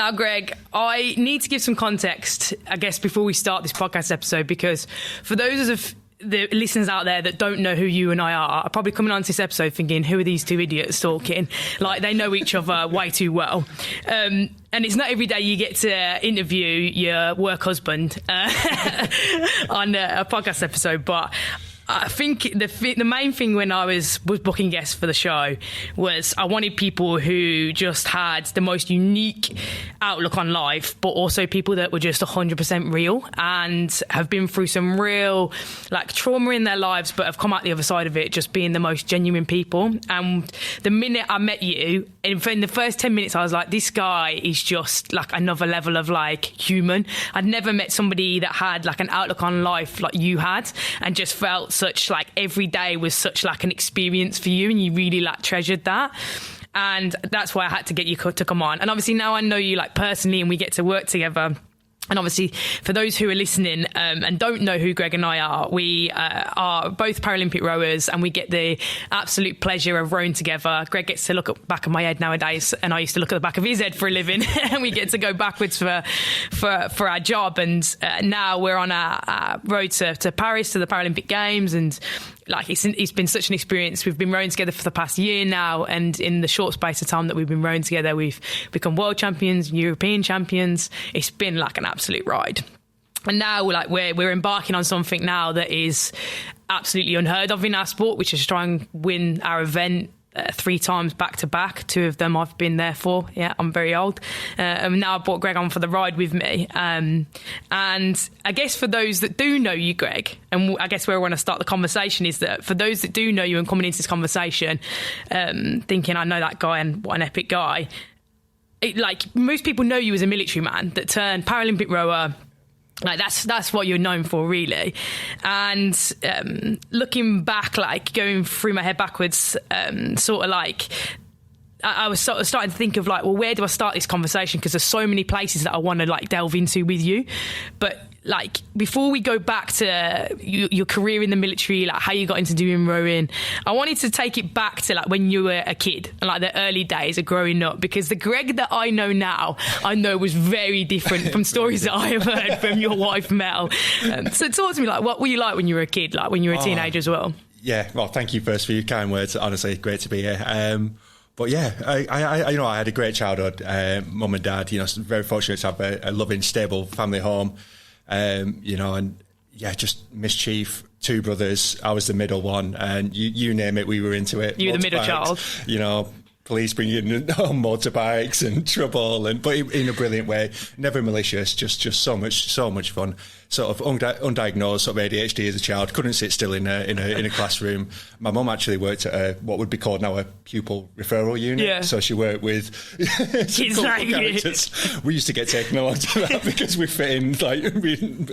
Now, Greg, I need to give some context, I guess, before we start this podcast episode, because for those of the listeners out there that don't know who you and I are probably coming on to this episode thinking, who are these two idiots talking? Like, they know each other way too well. And it's not every day you get to interview your work husband on a podcast episode, but I think the main thing when I was booking guests for the show was I wanted people who just had the most unique outlook on life, but also people that were just 100% real and have been through some real trauma in their lives, but have come out the other side of it just being the most genuine people. And the minute I met you, in the first 10 minutes, I was like, this guy is just another level of human. I'd never met somebody that had an outlook on life like you had, and just felt such every day was such an experience for you, and you really treasured that. And that's why I had to get you to come on. And obviously now I know you personally, and we get to work together. And obviously, for those who are listening and don't know who Greg and I are, we are both Paralympic rowers, and we get the absolute pleasure of rowing together. Greg gets to look at the back of my head nowadays, and I used to look at the back of his head for a living. And we get to go backwards for our job. And now we're on our road to Paris, to the Paralympic Games. And it's been such an experience. We've been rowing together for the past year now, and in the short space of time that we've been rowing together, we've become world champions, European champions. It's been an absolute ride. And now we're embarking on something now that is absolutely unheard of in our sport, which is to try and win our event 3 times back to back. 2 of them I've been there for. Yeah, I'm very old. And now I brought Greg on for the ride with me. And I guess for those that do know you, Greg, and I guess where I want to start the conversation is that for those that do know you and coming into this conversation, thinking, I know that guy and what an epic guy. Most people know you as a military man that turned Paralympic rower. That's what you're known for, really. And looking back, going through my head backwards, I was sort of starting to think of well, where do I start this conversation? Because there's so many places that I want to delve into with you. But before we go back to your career in the military, how you got into doing rowing, I wanted to take it back to when you were a kid and the early days of growing up, because the Greg that I know now, I know was very different from stories that I have heard from your wife Mel. So talk to me, what were you like when you were a kid, when you were a teenager as well? Yeah, well, thank you first for your kind words. Honestly, great to be here. But yeah, I had a great childhood. Mum and dad, very fortunate to have a loving, stable family home. And just mischief, 2 brothers. I was the middle one, and you name it, we were into it. You were the middle child. Police bringing in motorbikes and trouble, but in a brilliant way. Never malicious, just so much fun. Sort of undiagnosed sort of ADHD as a child. Couldn't sit still in a classroom. My mum actually worked at what would be called now a pupil referral unit. Yeah. So she worked with kids like characters. We used to get taken along to that because we fit in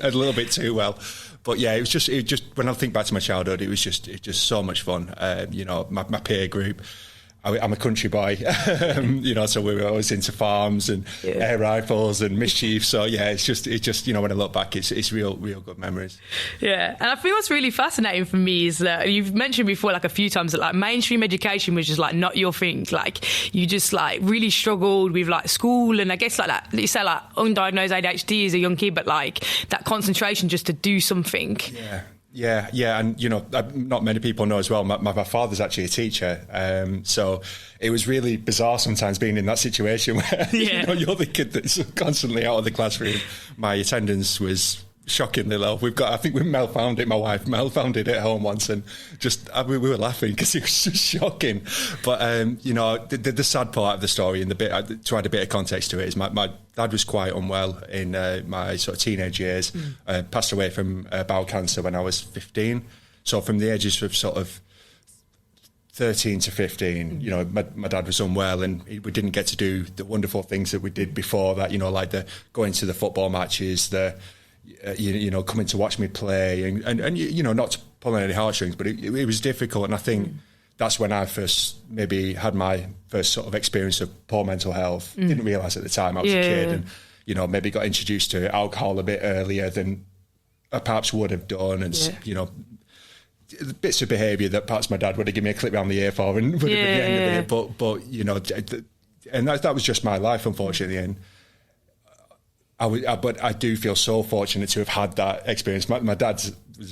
a little bit too well. But yeah, it just when I think back to my childhood, it was just so much fun. My peer group. I'm a country boy, so we were always into farms and air rifles and mischief. So yeah, it's just when I look back, it's real good memories. Yeah, and I think what's really fascinating for me is that you've mentioned before a few times that mainstream education was just not your thing. You just really struggled with not and I guess you say undiagnosed ADHD as a young kid, but that concentration just to do something. Yeah, and not many people know as well. My father's actually a teacher, so it was really bizarre sometimes being in that situation where you're the kid that's constantly out of the classroom. My attendance was shockingly low. I think Mel found it. My wife Mel found it at home once, and we were laughing because it was just shocking. But the sad part of the story, and to add a bit of context to it, is my dad was quite unwell in my sort of teenage years. Passed away from bowel cancer when I was 15. So from the ages of sort of 13 to 15, my dad was unwell, and we didn't get to do the wonderful things that we did before that. The going to the football matches, the coming to watch me play, and not to pull on any heartstrings, but it was difficult. And I think that's when I first maybe had my first sort of experience of poor mental health. Didn't realise at the time I was a kid, and maybe got introduced to alcohol a bit earlier than I perhaps would have done, and bits of behaviour that perhaps my dad would have given me a clip around the ear for, and would have been the end of it. But and that was just my life, unfortunately. And But I do feel so fortunate to have had that experience. My dad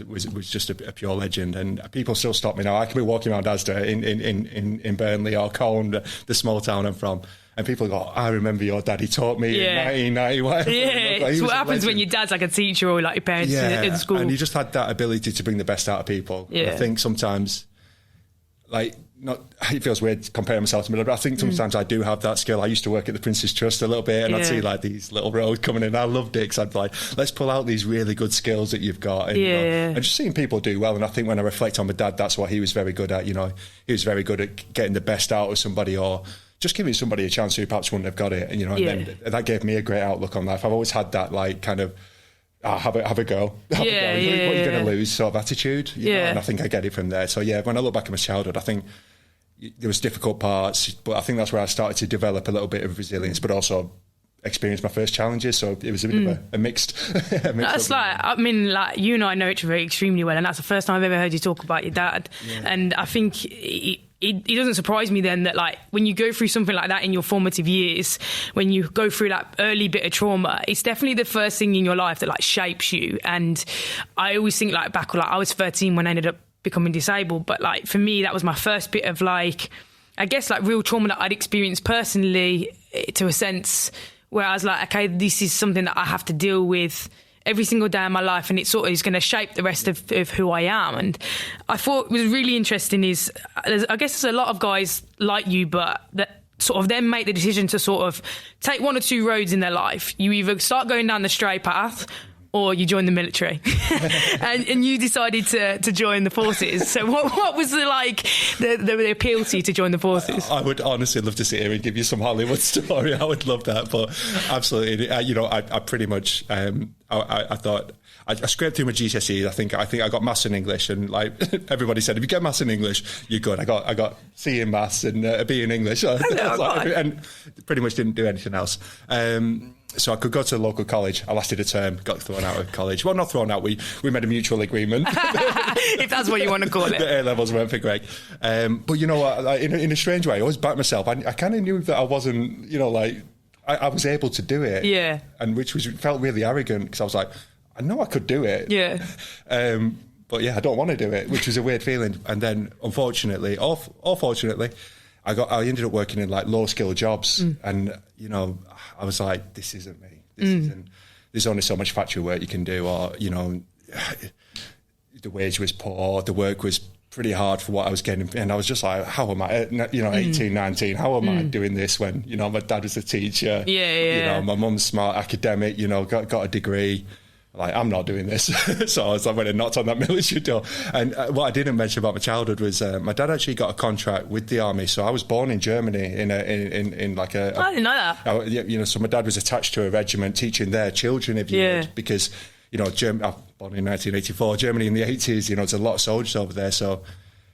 was just a pure legend, and people still stop me now. I can be walking around Asda in Burnley or Colne, the small town I'm from, and people go, I remember your dad, he taught me in 1991. Yeah, it's what happens when your dad's like a teacher or like your parents in school. And you just had that ability to bring the best out of people. Yeah. I think sometimes, like, it feels weird comparing myself to my dad, but I think sometimes I do have that skill. I used to work at the Prince's Trust a little bit, and I'd see like these little roads coming in. I loved it because I'd be like, let's pull out these really good skills that you've got. And, and just seeing people do well. And I think when I reflect on my dad, that's what he was very good at. He was very good at getting the best out of somebody, or just giving somebody a chance who perhaps wouldn't have got it. And, and then that gave me a great outlook on life. I've always had that, like, kind of, have a go. Have a go. What are you going to lose sort of attitude. And I think I get it from there. So, when I look back at my childhood, I think there was difficult parts, but I think that's where I started to develop a little bit of resilience, but also experience my first challenges. So it was a bit of a mixed. That's like, I mean, like, you and I know each other extremely well, and that's the first time I've ever heard you talk about your dad. And I think it doesn't surprise me then that, like, when you go through something like that in your formative years, when you go through that early bit of trauma, it's definitely the first thing in your life that, like, shapes you. And I always think, like, back, like, I was 13 when I ended up becoming disabled, but, like, for me, that was my first bit of, like, I guess, like, real trauma that I'd experienced personally, to a sense, where I was like, okay, this is something that I have to deal with every single day of my life, and it sort of is going to shape the rest of who I am. And I thought was really interesting is, I guess there's a lot of guys like you, but that sort of then make the decision to sort of take one or two roads in their life. You either start going down the straight path, or you join the military. and you decided to join the forces. So what was the appeal to you to join the forces? I would honestly love to sit here and give you some Hollywood story. I would love that. But absolutely, I pretty much, I thought, I scraped through my GCSEs. I think I got maths and English, and, like, everybody said, if you get maths and English, you're good. I got C in maths and a B in English. And pretty much didn't do anything else. So I could go to a local college. I lasted a term, got thrown out of college. Well, not thrown out. We made a mutual agreement. If that's what you want to call it. The A-levels weren't for Greg. But you know what? In a strange way, I always backed myself. I kind of knew that I wasn't, I was able to do it. Yeah. And which felt really arrogant, because I was like, I know I could do it. Yeah. But I don't want to do it, which was a weird feeling. And then, unfortunately, or fortunately, I ended up working in, like, low skill jobs, and I was like, this isn't me. This isn't. There's only so much factory work you can do, or the wage was poor, the work was pretty hard for what I was getting, and I was just like, how am I? 18, 19. How am I doing this when my dad was a teacher? My mum's smart, academic. Got a degree. Like, I'm not doing this. So I was like, when I knocked on that military door. And what I didn't mention about my childhood was my dad actually got a contract with the army. So I was born in Germany in like a I didn't know that. So my dad was attached to a regiment teaching their children, if you would, because, I was born in 1984, Germany in the 80s, there's a lot of soldiers over there. So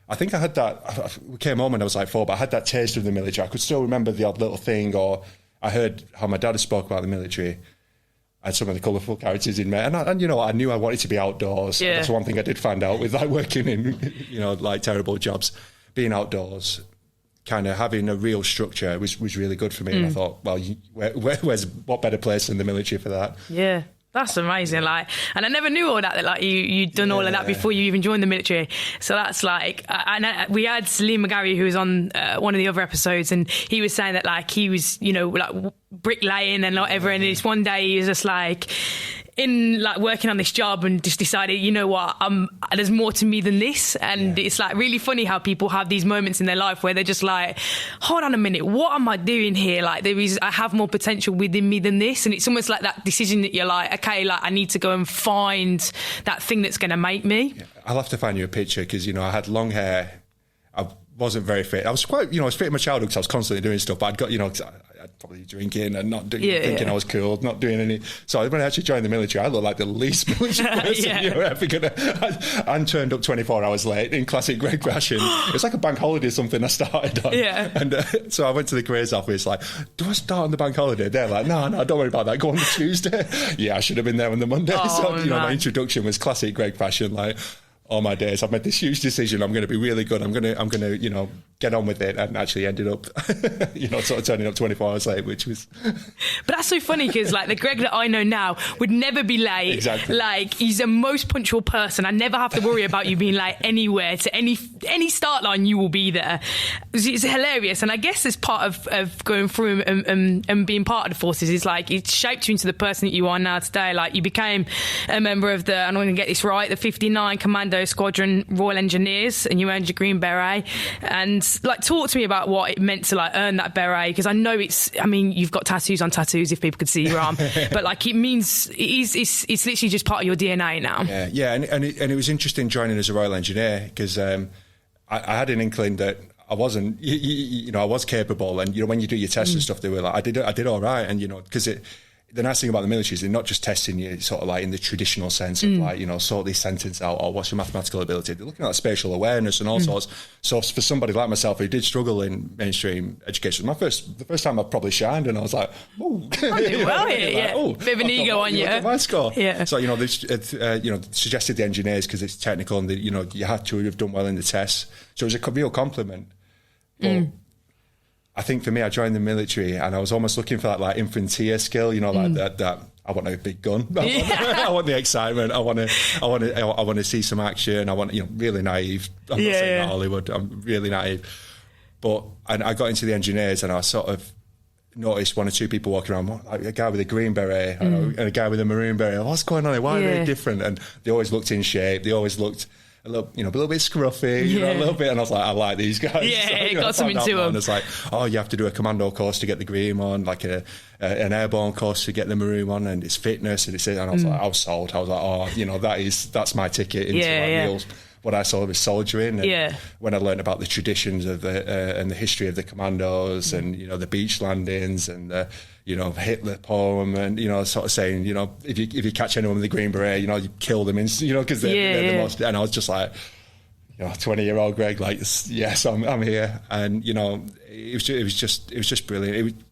I think I had that. We came home when I was like 4, but I had that taste of the military. I could still remember the odd little thing, or I heard how my dad spoke about the military. I had some of the colourful characters in there, and I knew I wanted to be outdoors. Yeah. That's one thing I did find out with, like, working in, like, terrible jobs. Being outdoors, kind of having a real structure was really good for me. And I thought, well, where's what better place than the military for that? Yeah. That's amazing, like, and I never knew all that like you'd done all of that before you even joined the military. So that's like, we had Liam McGarry, who was on one of the other episodes, and he was saying that, like, he was, like, bricklaying and whatever, and this one day he was just like, in, like, working on this job, and just decided, there's more to me than this. And it's, like, really funny how people have these moments in their life where they're just like, hold on a minute, what am I doing here? Like, I have more potential within me than this. And it's almost like that decision that you're like, okay, like, I need to go and find that thing that's going to make me. I'll have to find you a picture, because, I had long hair. I wasn't very fit. I was quite, I was fit in my childhood because I was constantly doing stuff, but I'd got, I'd probably drinking and not thinking I was cool, not doing any. So when I actually joined the military, I looked like the least military person you're ever gonna. I turned up 24 hours late in classic Gregg fashion. It's like a bank holiday, something I started on. Yeah. And so I went to the careers office, like, do I start on the bank holiday? They're like, no, don't worry about that. Go on the Tuesday. Yeah, I should have been there on the Monday. So my introduction was classic Gregg fashion, like. All my days, I've made this huge decision. I'm going to be really good. I'm going to, get on with it, and actually ended up, sort of turning up 24 hours late, which was... But that's so funny, because like the Gregg that I know now would never be late. Exactly. Like, he's the most punctual person. I never have to worry about you being late anywhere. To any start line, you will be there. It's hilarious. And I guess as part of going through and being part of the forces is like, it shaped you into the person that you are now today. Like, you became a member of the, and I'm going to get this right, the 59 Commando Squadron Royal Engineers, and you earned your green beret. And like, talk to me about what it meant to like earn that beret, because I know you've got tattoos on tattoos if people could see your arm, but like, it's literally just part of your DNA now. Yeah, and it was interesting joining as a Royal Engineer, because I had an inkling that I wasn't, I was capable, and when you do your tests and stuff, they were like, I did all right, and because the nice thing about the military is they're not just testing you sort of like in the traditional sense of like, sort this sentence out, or what's your mathematical ability. They're looking at spatial awareness and all sorts. So for somebody like myself who did struggle in mainstream education, the first time I probably shined, and I was like, oh, well, bit of an ego on you. My score. Yeah. So they suggested the engineers because it's technical, and you had to have done well in the tests. So it was a real compliment. But I think for me, I joined the military, and I was almost looking for that like infanteer skill, that I want a big gun. I want the excitement. I want to see some action. I want, really naive. I'm not saying that Hollywood. I'm really naive. But I got into the engineers, and I sort of noticed one or two people walking around, like a guy with a green beret and a guy with a maroon beret. What's going on here? Why are they different? And they always looked in shape. They always looked a little bit scruffy, a little bit, and I was like, I like these guys. Yeah, so, got something to them. And it's like, you have to do a commando course to get the green one, like an airborne course to get the maroon one, and it's fitness, and I was like, I was sold. I was like, that's my ticket into real. What I saw was soldiering, and when I learned about the traditions of and the history of the commandos, and the beach landings, and the Hitler poem, and sort of saying, if you catch anyone with a green beret, you kill them, because they're the most. And I was just like, 20-year-old Gregg, like, yes, I'm here, and it was just brilliant.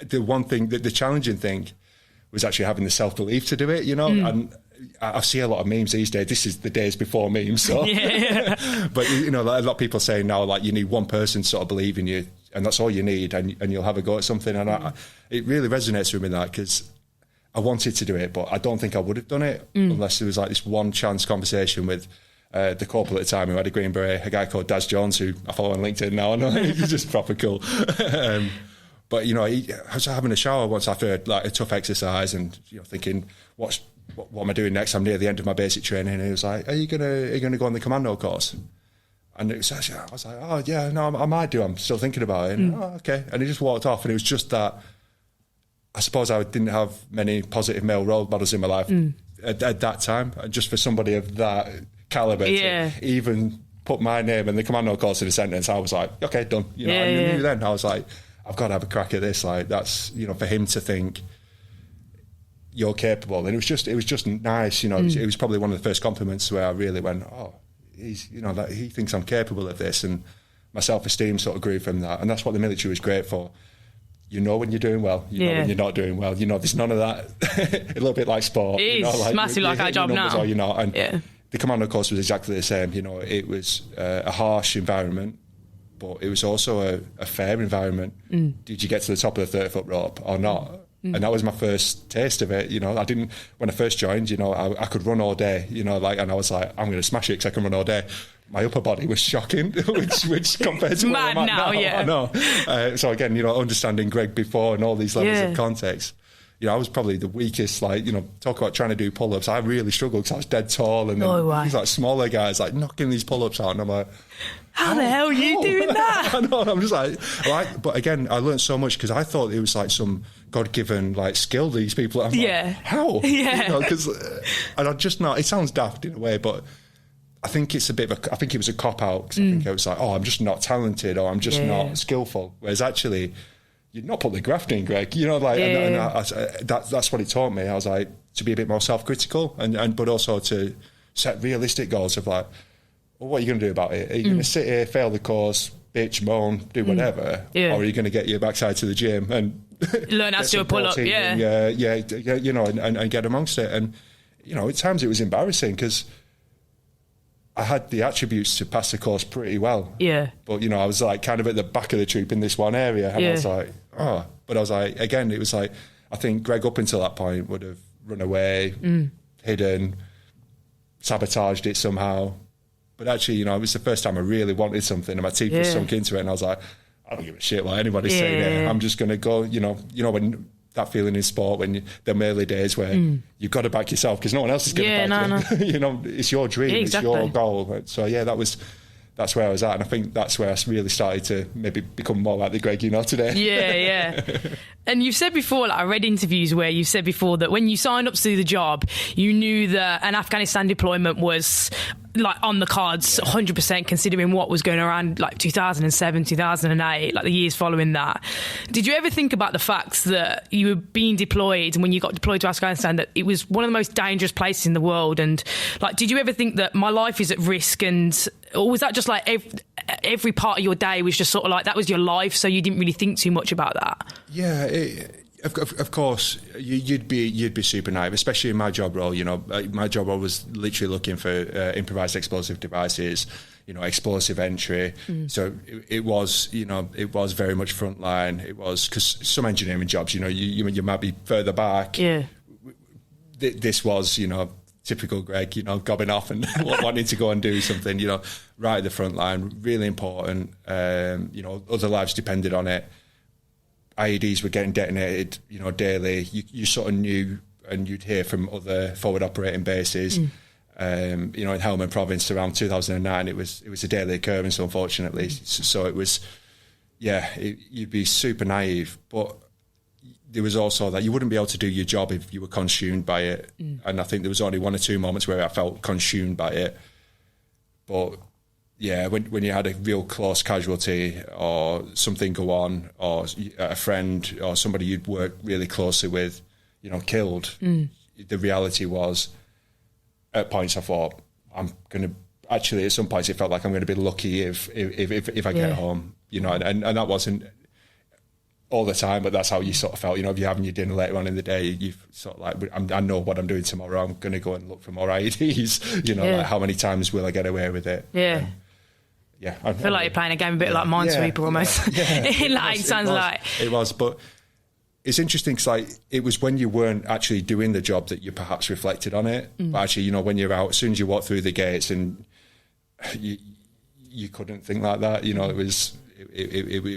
The one thing, the challenging thing, was actually having the self-belief to do it, and I see a lot of memes these days. This is the days before memes, so. But a lot of people saying now, like, you need one person to sort of believe in you, and that's all you need, and you'll have a go at something. And it really resonates with me, that, because I wanted to do it, but I don't think I would have done it unless there was like this one chance conversation with the corporal at the time who had a green beret, a guy called Daz Jones, who I follow on LinkedIn now. I know he's just proper cool. But I was having a shower once after like a tough exercise, and thinking, what am I doing next? I'm near the end of my basic training, and he was like, "Are you gonna go on the commando course?" And I was like, "Oh yeah, no, I might do. I'm still thinking about it." And, okay. And he just walked off, and it was just that. I suppose I didn't have many positive male role models in my life at that time. Just for somebody of that caliber to even put my name and the commando course in a sentence, I was like, "Okay, done." I knew then. I was like, I've got to have a crack at this. Like, that's for him to think you're capable, and it was just nice. It was probably one of the first compliments where I really went, oh, he's that he thinks I'm capable of this, and my self-esteem sort of grew from that. And that's what the military was great for. When you're doing well, know when you're not doing well. There's none of that. A little bit like sport. It is like, massive like our job now. Or you're not. And the commando course was exactly the same. It was a harsh environment, but it was also a fair environment. Did you get to the top of the 30-foot rope or not? And that was my first taste of it. I didn't, when I first joined, I could run all day, and I was like, I'm going to smash it because I can run all day. My upper body was shocking, which compared to where I'm at now, I know. So again, understanding Gregg before and all these levels of context. I was probably the weakest, talk about trying to do pull-ups. I really struggled because I was dead tall, and then these like smaller guys like knocking these pull-ups out, and I'm like, how the hell are you doing that? I know, I'm just like, but again, I learned so much because I thought it was like some God-given like skill these people. I'm like, how? Yeah. Because and I'm just not. It sounds daft in a way, but I think it's a bit of I think it was a cop-out because I think it was like, I'm just not talented, or I'm just not skillful. Whereas actually, you're not putting the graft in, Gregg. And that's what it taught me. I was like, to be a bit more self-critical, but also to set realistic goals of like, well, what are you going to do about it? Are you going to sit here, fail the course, bitch, moan, do whatever, or are you going to get your backside to the gym and learn how to do a pull-up? And get amongst it? And at times it was embarrassing because I had the attributes to pass the course pretty well. Yeah. But, you know, I was like kind of at the back of the troop in this one area. And I was like, oh. But I was like, again, it was like, I think Gregg up until that point would have run away, hidden, sabotaged it somehow. But actually, you know, it was the first time I really wanted something and my teeth were sunk into it. And I was like, I don't give a shit what anybody's saying there. I'm just going to go, you know, when that feeling in sport, when them early days where you've got to back yourself because no one else is going to back you. You know, it's your dream, it's your goal. So yeah, that's where I was at, and I think that's where I really started to maybe become more like the Gregg you know today. Yeah. And you've said before, like I read interviews where you've said before that when you signed up to do the job, you knew that an Afghanistan deployment was like on the cards 100%, considering what was going around like 2007, 2008, like the years following that. Did you ever think about the fact that you were being deployed, and when you got deployed to Afghanistan, that it was one of the most dangerous places in the world? And like, did you ever think that my life is at risk? Or was that just like every part of your day was just sort of like that was your life, so you didn't really think too much about that? Yeah, of course, you'd be super naive, especially in my job role. You know, my job role was literally looking for improvised explosive devices, you know, explosive entry. So it was, you know, it was very much frontline. It was, because some engineering jobs, you know, you might be further back. Yeah. This was, you know, typical Gregg, you know, gobbing off and wanting to go and do something, you know, right at the front line, really important. You know, other lives depended on it. IEDs were getting detonated, you know, daily. You sort of knew, and you'd hear from other forward operating bases. You know, in Helmand Province around 2009, it was a daily occurrence, unfortunately. So it was, you'd be super naive, but there was also that you wouldn't be able to do your job if you were consumed by it. And I think there was only one or two moments where I felt consumed by it. But yeah, when you had a real close casualty or something go on, or a friend or somebody you'd worked really closely with, you know, killed, the reality was, at points I thought, I'm going to, actually at some points it felt like I'm going to be lucky if I get home, you know, and that wasn't all the time, but that's how you sort of felt, you know, if you're having your dinner later on in the day, you've sort of like, I know what I'm doing tomorrow, I'm going to go and look for more IEDs, you know, like how many times will I get away with it? I feel like you're playing a game a bit like Minesweeper almost. It sounds like. It was, but it's interesting because like it was when you weren't actually doing the job that you perhaps reflected on it. But actually, you know, when you're out, as soon as you walk through the gates, and you couldn't think like that. You know, it was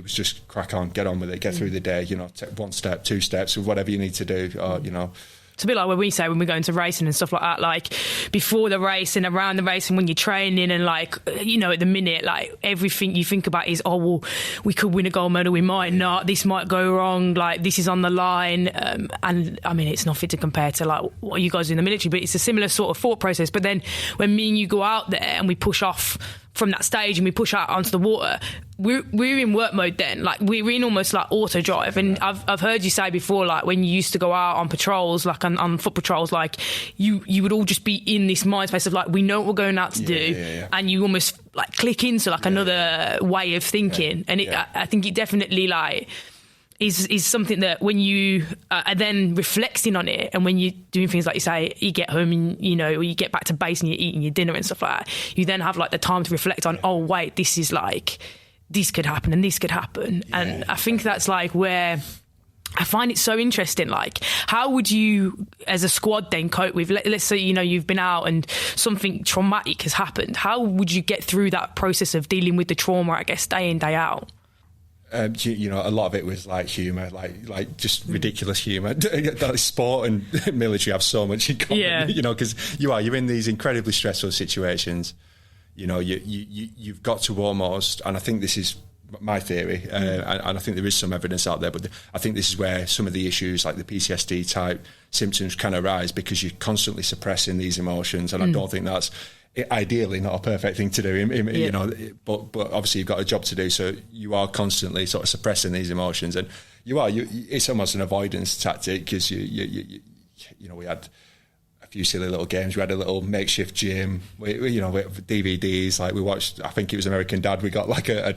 just crack on, get on with it, get through the day. You know, take one step, two steps, whatever you need to do. Or, you know. It's a bit like when we say when we go into racing and stuff like that, like before the race and around the race and when you're training and like, you know, at the minute, like everything you think about is, oh, well, we could win a gold medal, we might not, this might go wrong, like this is on the line. And I mean, it's nothing to compare to like what you guys do in the military, but it's a similar sort of thought process. But then when me and you go out there and we push off from that stage and we push out onto the water, we're in work mode then, like we're in almost like auto drive. And I've heard you say before, like when you used to go out on patrols, like on foot patrols, like you would all just be in this mind space of like, we know what we're going out to do. And you almost like click into like another way of thinking. And I think it definitely like is something that when you are then reflecting on it, and when you're doing things like you say, you get home and, you know, or you get back to base and you're eating your dinner and stuff like that, you then have like the time to reflect on, oh wait, this is like, this could happen and this could happen. And I think that's like where I find it so interesting. Like, how would you as a squad then cope with, let's say, you know, you've been out and something traumatic has happened, how would you get through that process of dealing with the trauma, I guess, day in, day out? You know, a lot of it was like humour, like just ridiculous humour. Sport and military have so much in common, you know, because you're in these incredibly stressful situations. You know, you've got to almost, and I think this is my theory, and I think there is some evidence out there, but I think this is where some of the issues like the PTSD type symptoms can arise, because you're constantly suppressing these emotions, and I don't think that's ideally not a perfect thing to do, you know, but obviously you've got a job to do, so you are constantly sort of suppressing these emotions, and it's almost an avoidance tactic, because you know, we had a few silly little games. We had a little makeshift gym, you know, with DVDs. Like we watched, I think it was American Dad. We got like a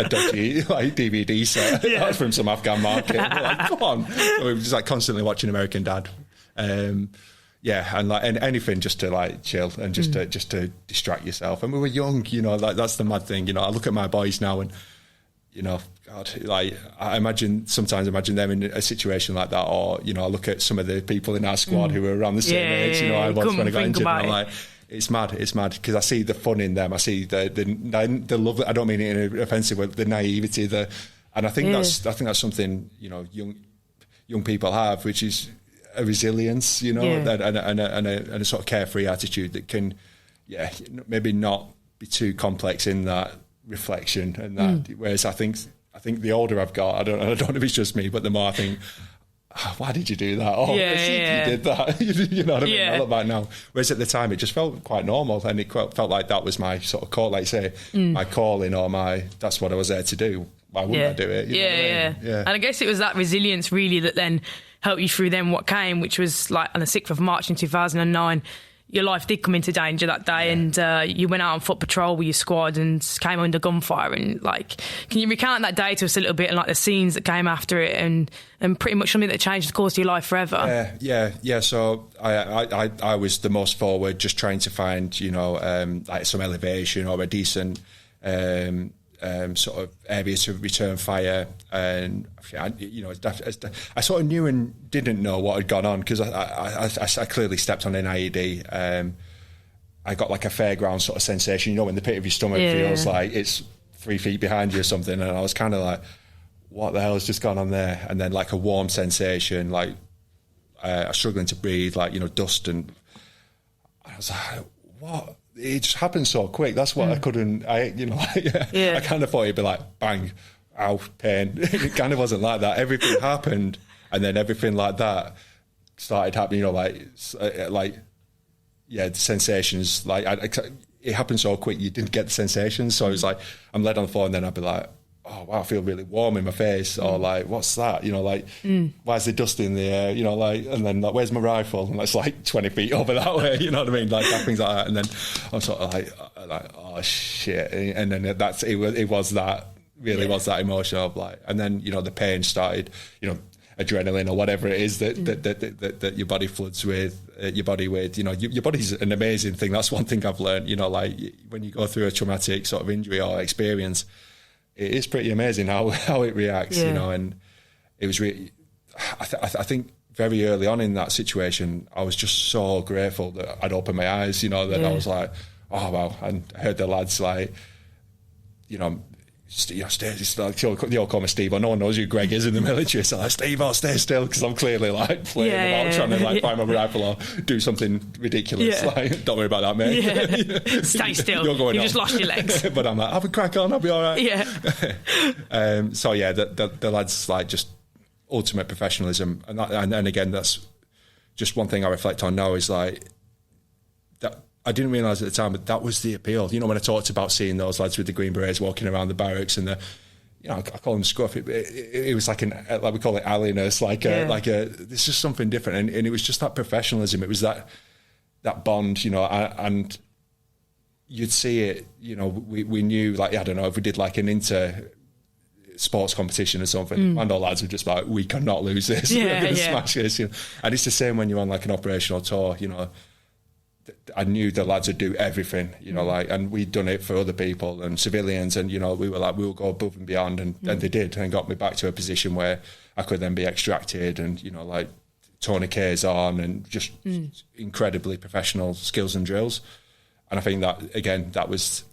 dodgy like DVD set from some Afghan market. We're like, come on. So we were just like constantly watching American Dad. yeah, and like anything just to like chill and just to distract yourself. And we were young, you know, like that's the mad thing. You know, I look at my boys now and, you know, God, like I sometimes imagine them in a situation like that, or, you know, I look at some of the people in our squad who were around the same age, you know, I was when I got injured, and I'm like, it's mad because I see the fun in them. I see the love. I don't mean it in an offensive way, the naivety, and I think that's something, you know, young people have, which is a resilience, you know, and a sort of carefree attitude that can, maybe not be too complex in that reflection and that. Whereas I think the older I've got, I don't know if it's just me, but the more I think, why did you do that? Oh, you did that. You know what I mean? I look back now. Whereas at the time, it just felt quite normal, and it felt like that was my sort of call, like say, my calling, or that's what I was there to do. Why wouldn't I do it? Yeah. And I guess it was that resilience really that then helped you through then what came, which was like on the 6th of March in 2009. Your life did come into danger that day, and you went out on foot patrol with your squad and came under gunfire. And like, can you recount that day to us a little bit, and like the scenes that came after it, and pretty much something that changed the course of your life forever? Yeah. So I was the most forward, just trying to find, you know, like some elevation or a decent sort of area to return fire. And you know, I sort of knew and didn't know what had gone on, because I clearly stepped on an IED. I got like a fairground sort of sensation, you know, when the pit of your stomach feels like it's 3 feet behind you or something, and I was kind of like, what the hell has just gone on there? And then like a warm sensation, like struggling to breathe, like, you know, dust, and I was like, what? It just happened so quick. That's what I kind of thought it'd be like, bang, ow, pain. It kind of wasn't like that. Everything happened, and then everything like that started happening, you know, the sensations, like it happened so quick, you didn't get the sensations. So it was like, I'm led on the floor, and then I'd be like, oh wow, I feel really warm in my face, or like, what's that? You know, like, why is there dust in the air? You know, like, and then like, where's my rifle? And it's like 20 feet over that way. You know what I mean? Like things like that. And then I'm sort of like oh shit. And then it was that emotion of like, and then, you know, the pain started. You know, adrenaline or whatever it is that your body floods with, your body with. You know, your body's an amazing thing. That's one thing I've learned. You know, like when you go through a traumatic sort of injury or experience, it is pretty amazing how it reacts, you know. And it was really, I think very early on in that situation, I was just so grateful that I'd opened my eyes, you know, that I was like, oh wow. And I heard the lads like, you know, stay, they all call me Steve. No one knows who Gregg is in the military. So like, Steve, I'll stay still, because I'm clearly like playing about trying to like find my rifle or do something ridiculous. Like, don't worry about that, mate. Stay still. You've just lost your legs. But I'm like, have a crack on, I'll be all right. So yeah, the lads, like, just ultimate professionalism, and again, that's just one thing I reflect on now, is like that. I didn't realise at the time, but that was the appeal. You know, when I talked about seeing those lads with the green berets walking around the barracks, and you know, I call them scruff. It was like like we call it alliness, it's just something different, and it was just that professionalism. It was that bond, you know, and you'd see it. You know, we knew, like, I don't know, if we did like an inter sports competition or something, and all lads were just like, we cannot lose this. We're going to smash this. You know? And it's the same when you're on like an operational tour. You know, I knew the lads would do everything, you know, like, and we'd done it for other people and civilians, and, you know, we were like, we'll go above and beyond, and they did, and got me back to a position where I could then be extracted, and, you know, like, tourniquets on, and just incredibly professional skills and drills. And I think that, again, that was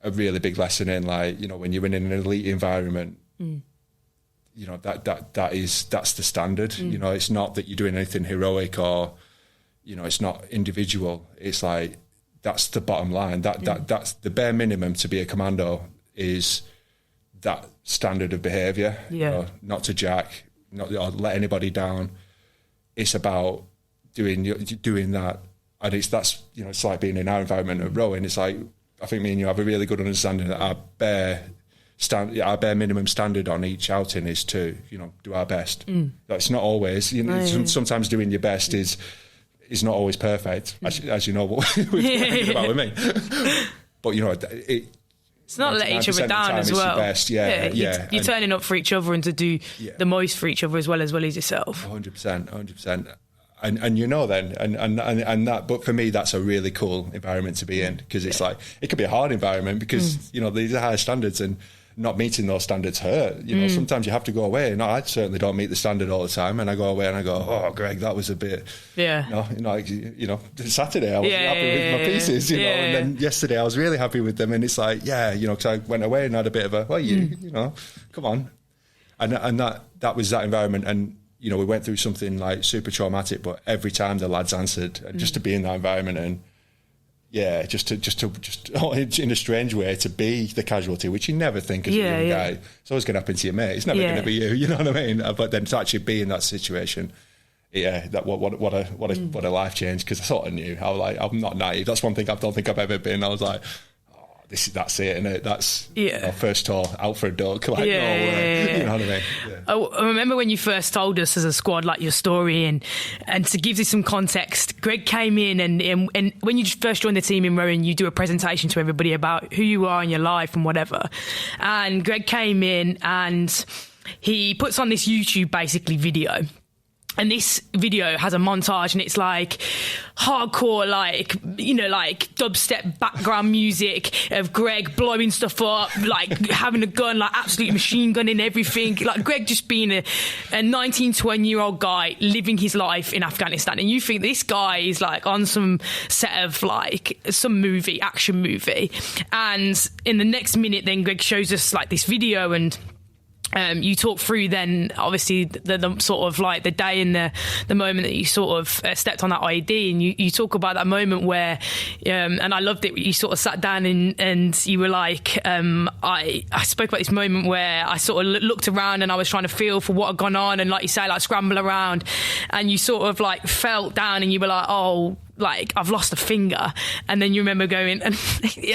a really big lesson in, like, you know, when you're in an elite environment, you know, that's the standard. You know, it's not that you're doing anything heroic, or, you know, it's not individual. It's like, that's the bottom line. That's the bare minimum to be a commando, is that standard of behaviour. You know, not to jack, not or let anybody down. It's about doing that, and that's you know, it's like being in our environment of rowing. It's like, I think me and you have a really good understanding that our bare minimum standard on each outing is to, you know, do our best. That's not always, you know, sometimes doing your best is not always perfect, as you know what we've been talking about with me. But, you know, it's not let each other down as well. You're turning up for each other and to do the most for each other as well as yourself. 100%. And you know then, and that, but for me, that's a really cool environment to be in, because it's like, it could be a hard environment because, you know, these are high standards, and not meeting those standards hurt. You know, sometimes you have to go away. And I certainly don't meet the standard all the time. And I go away and I go, oh, Greg, that was a bit, Saturday I was happy with my pieces, you know, and then yesterday I was really happy with them. And it's like, because I went away and had a bit of a, well, you know, come on. And that was that environment. And, you know, we went through something like super traumatic, but every time the lads answered, and just to be in that environment, and just in a strange way to be the casualty, which you never think as a young guy. It's always going to happen to your mate. It's never going to be you know what I mean? But then to actually be in that situation, that what a life change, because I sort of knew. I was like, I'm not naive. That's one thing I don't think I've ever been. I was like, that's it, innit? That's first tour out for a duck. Like, you know what I mean? Yeah. I remember when you first told us as a squad, like, your story, and to give you some context, Greg came in and when you first joined the team in rowing, you do a presentation to everybody about who you are in your life and whatever. And Greg came in and he puts on this YouTube basically video. And this video has a montage, and it's like hardcore, like, you know, like dubstep background music of Greg blowing stuff up, like having a gun, like absolute machine gunning everything. Like Greg just being a 19, 20-year-old guy living his life in Afghanistan. And you think this guy is like on some set of like some movie, action movie. And in the next minute, then Greg shows us like this video, and you talk through then obviously the sort of like the day and the moment that you sort of stepped on that IED, and you talk about that moment where and I loved it, you sort of sat down and you were like, I spoke about this moment where I sort of looked around and I was trying to feel for what had gone on, and like you say, like scramble around, and you sort of like felt down and you were like, oh, like I've lost a finger. And then you remember going, and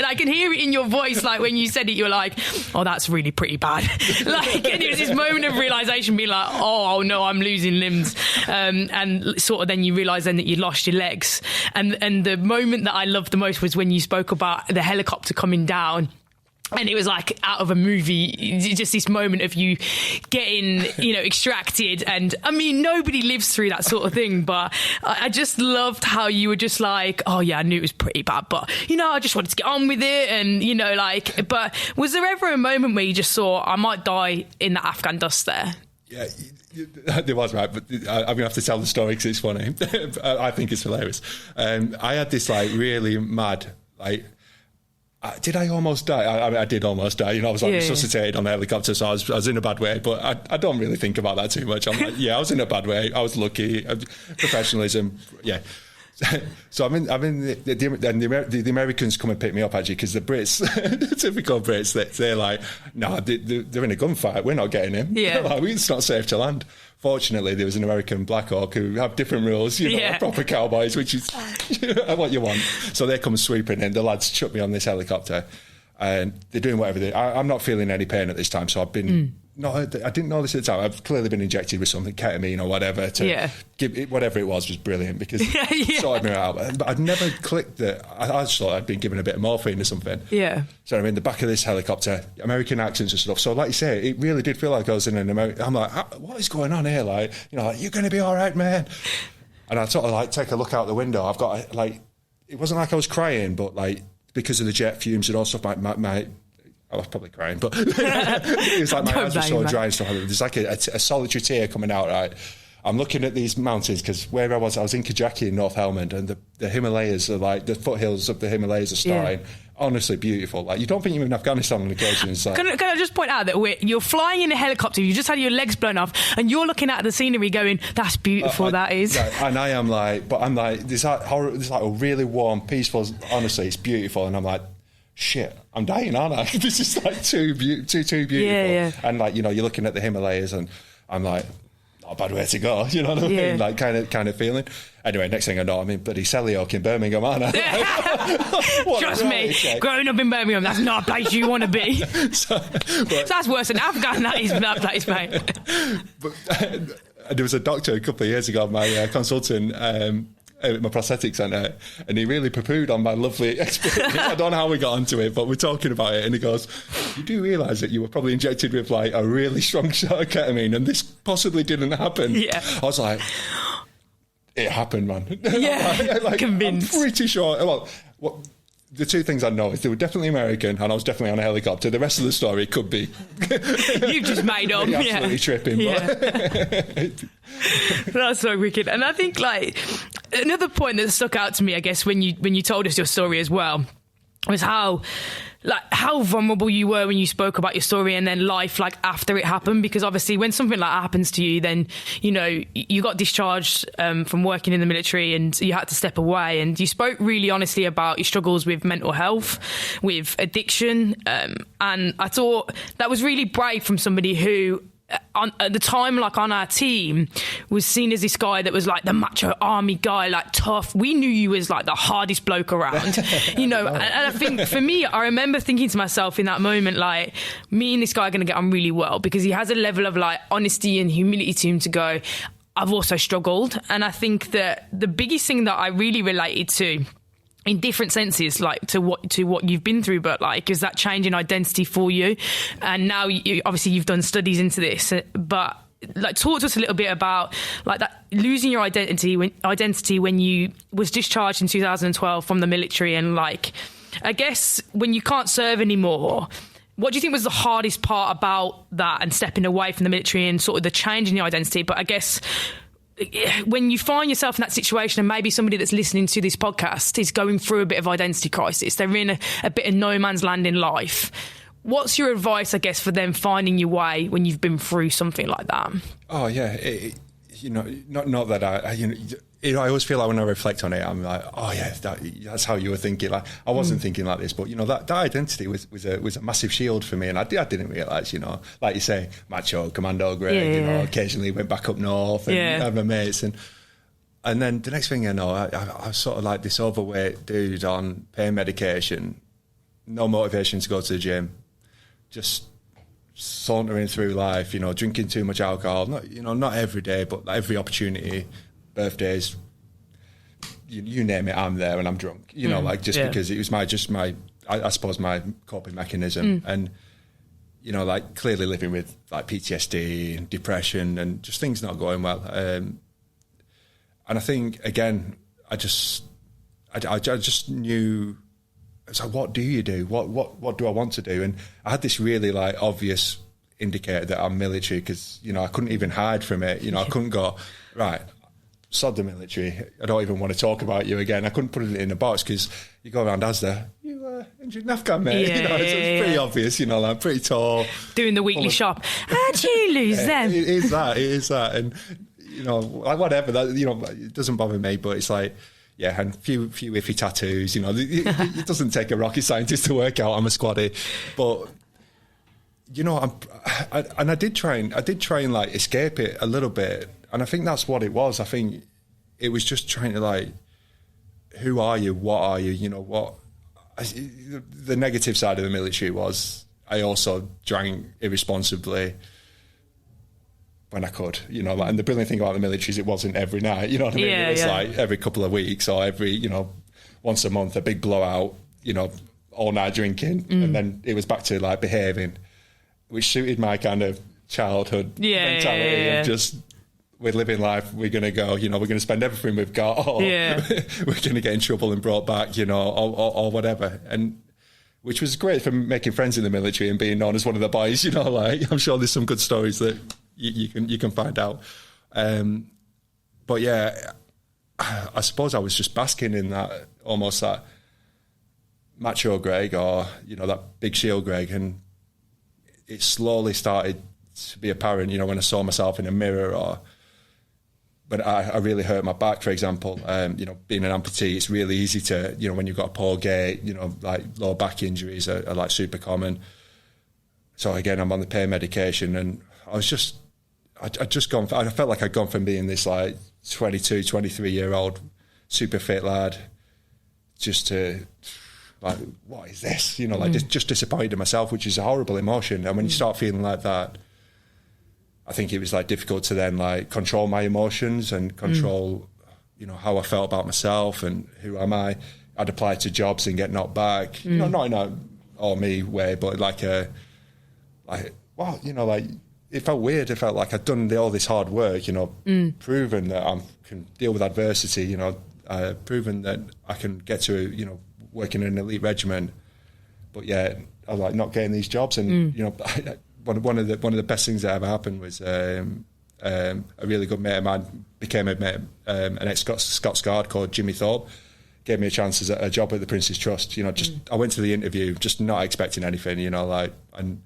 I can hear it in your voice, like when you said it, you were like, oh, that's really pretty bad. Like, and it was this moment of realisation, being like, oh no, I'm losing limbs. And sort of then you realise then that you lost your legs. And the moment that I loved the most was when you spoke about the helicopter coming down. And it was like out of a movie, just this moment of you getting, you know, extracted. And I mean, nobody lives through that sort of thing, but I just loved how you were just like, oh yeah, I knew it was pretty bad, but, you know, I just wanted to get on with it. And, you know, like, but was there ever a moment where you just saw, I might die in the Afghan dust there? Yeah, there was, right, but I'm going to have to tell the story because it's funny. I think it's hilarious. I had this like really mad, like, did I almost die? I mean, I did almost die. You know, I was like resuscitated on the helicopter, so I was in a bad way. But I don't really think about that too much. I'm like, I was in a bad way. I was lucky. Professionalism, So I'm in the Americans come and pick me up actually, because the Brits, the typical Brits, they're like, no, they're in a gunfight. We're not getting him. Yeah, like, it's not safe to land. Fortunately, there was an American Black Hawk who have different rules, you know, proper cowboys, which is what you want. So they come sweeping in. The lads chuck me on this helicopter, and they're doing whatever I'm not feeling any pain at this time, so I've been. No, I didn't know this at the time. I've clearly been injected with something, ketamine or whatever, to give it, whatever it was brilliant, because it sorted me out. But I'd never clicked that. I just thought I'd been given a bit of morphine or something. Yeah. So I'm in the back of this helicopter, American accents and stuff. So like you say, it really did feel like I was in an American. I'm like, what is going on here? Like, you know, like, you're going to be all right, man. And I sort of like take a look out the window. I've got like, it wasn't like I was crying, but like because of the jet fumes and all stuff, my I was probably crying, but it was like my eyes were so dry and stuff. There's like a solitary tear coming out, right? I'm looking at these mountains, because where I was in Kajaki in North Helmand, and the Himalayas are like, the foothills of the Himalayas are starting. Honestly beautiful. Like, you don't think you're in Afghanistan on occasion. Like, can I just point out that you're flying in a helicopter, you just had your legs blown off, and you're looking at the scenery going, that's beautiful, that is. Right, and I am like, but I'm like, there's like a really warm, peaceful, honestly, it's beautiful, and I'm like, shit, I'm dying, aren't I? This is like too beautiful. Yeah. And like, you know, you're looking at the Himalayas, and I'm like, not a bad way to go, you know what I mean? Like kind of feeling. Anyway, next thing I know, I'm in bloody Selly in Birmingham, aren't I? Trust me, growing up in Birmingham, that's not a place you want to be. So that's worse than Afghan, that place, mate. But there was a doctor a couple of years ago, my consultant, at my prosthetic centre, and he really poo-pooed on my lovely experience. I don't know how we got onto it, but we're talking about it, and he goes, you do realise that you were probably injected with like a really strong shot of ketamine, and this possibly didn't happen. Yeah. I was like, it happened, man. Yeah, convinced. I'm pretty sure. Well, the two things I know is they were definitely American and I was definitely on a helicopter. The rest of the story could be... You've just made up. Absolutely tripping. Yeah. That's so wicked. And I think, like, another point that stuck out to me, I guess, when you told us your story as well, was how vulnerable you were when you spoke about your story and then life like after it happened, because obviously when something like that happens to you, then you got discharged from working in the military and you had to step away, and you spoke really honestly about your struggles with mental health, with addiction, and I thought that was really brave from somebody who at the time, like on our team, was seen as this guy that was like the macho army guy, like tough. We knew you as like the hardest bloke around, and I think for me, I remember thinking to myself in that moment, like, me and this guy are going to get on really well, because he has a level of like honesty and humility to him to go, I've also struggled. And I think that the biggest thing that I really related to, in different senses, like to what you've been through, but like, is that change in identity for you? And now obviously you've done studies into this, but like, talk to us a little bit about like that losing your identity when you was discharged in 2012 from the military, and like, I guess when you can't serve anymore, what do you think was the hardest part about that and stepping away from the military and sort of the change in your identity? But I guess when you find yourself in that situation, and maybe somebody that's listening to this podcast is going through a bit of identity crisis, they're in a bit of no man's land in life, what's your advice, I guess, for them finding your way when you've been through something like that? Oh, yeah. Not that I always feel like when I reflect on it, I'm like, oh yeah, that's how you were thinking. Like, I wasn't thinking like this, but that identity was a massive shield for me, and I didn't realise, like you say, macho, commando, Greg, occasionally went back up north and had my mates, and then the next thing I know, I was sort of like this overweight dude on pain medication, no motivation to go to the gym, just sauntering through life, drinking too much alcohol, not every day, but every opportunity. Birthdays, you name it, I'm there and I'm drunk. Because it was I suppose my coping mechanism, and like clearly living with like PTSD and depression and just things not going well. And I think again, I just knew. It's like, what do you do? What do I want to do? And I had this really like obvious indicator that I'm military, because I couldn't even hide from it. I couldn't go right. Sod the military, I don't even want to talk about you again. I couldn't put it in a box, because you go around Asda, you injured in Afghan, mate. It's pretty obvious, like pretty tall. Doing the weekly shop. How'd you lose them? It is that. And, like whatever, that, it doesn't bother me, but it's like, yeah, and few iffy tattoos, it doesn't take a rocket scientist to work out I'm a squaddy. But, I did try and like escape it a little bit. And I think that's what it was. I think it was just trying to like, who are you? What are you? The negative side of the military was I also drank irresponsibly when I could, and the brilliant thing about the military is it wasn't every night, you know what I mean? Yeah, it was like every couple of weeks or every, once a month, a big blowout, all night drinking. And then it was back to like behaving, which suited my kind of childhood mentality of just, we're living life, we're going to go, we're going to spend everything we've got, or we're going to get in trouble and brought back, or whatever. And which was great for making friends in the military and being known as one of the boys, like I'm sure there's some good stories that you can find out. But yeah, I suppose I was just basking in that, almost that macho Greg, or, that big shield Greg. And it slowly started to be apparent, when I saw myself in a mirror, or when I really hurt my back, for example, being an amputee, it's really easy to, when you've got a poor gait, like lower back injuries are like super common. So again, I'm on the pain medication, and I felt like I'd gone from being this like 22, 23-year-old super fit lad just to like, what is this? Just disappointed in myself, which is a horrible emotion. And when you start feeling like that, I think it was like difficult to then like control my emotions and control, how I felt about myself and who am I. I'd apply to jobs and get knocked back, not in a all me way, but like it felt weird. It felt like I'd done all this hard work, proven that I can deal with adversity, proven that I can get to, working in an elite regiment. But yeah, I was like not getting these jobs. And, one of the best things that ever happened was a really good mate of mine became an ex-Scots Guard called Jimmy Thorpe. Gave me a chance as a job at the Prince's Trust. I went to the interview just not expecting anything, and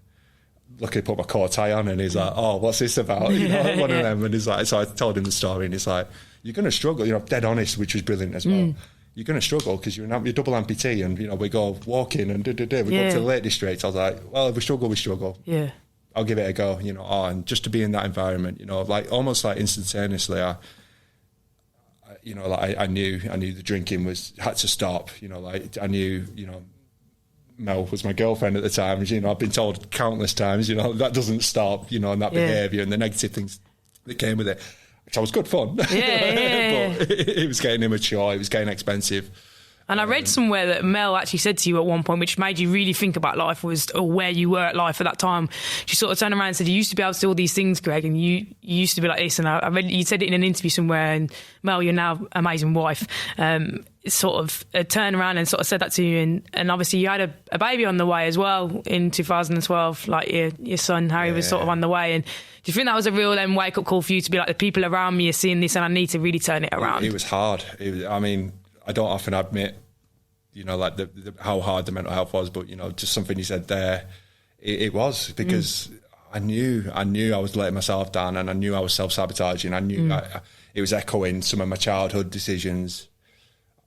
luckily put my core tie on, and he's like, "Oh, what's this about?" One of them, and he's like, so I told him the story, and he's like, "You're going to struggle," dead honest, which was brilliant as well. You're going to struggle because you're double amputee, and we go walking and we go to the Lake District. I was like, well, if we struggle, we struggle. Yeah, I'll give it a go. And just to be in that environment, almost like instantaneously, I knew the drinking had to stop. I knew, Mel was my girlfriend at the time. I've been told countless times, that doesn't stop, and that behaviour and the negative things that came with it. Which was good fun. But it was getting immature. It was getting expensive. And I read somewhere that Mel actually said to you at one point, which made you really think about life, or where you were at life at that time. She sort of turned around and said, "You used to be able to do all these things, Greg, and you used to be like this." And I read you said it in an interview somewhere. And Mel, your now amazing wife, sort of turned around and sort of said that to you. And obviously you had a baby on the way as well in 2012. Like your son Harry was sort of on the way. And do you think that was a real wake up call for you to be like, the people around me are seeing this, and I need to really turn it around? It was hard. I don't often admit, how hard the mental health was, but just something you said there, it was, because I knew I was letting myself down, and I knew I was self-sabotaging. I knew it was echoing some of my childhood decisions,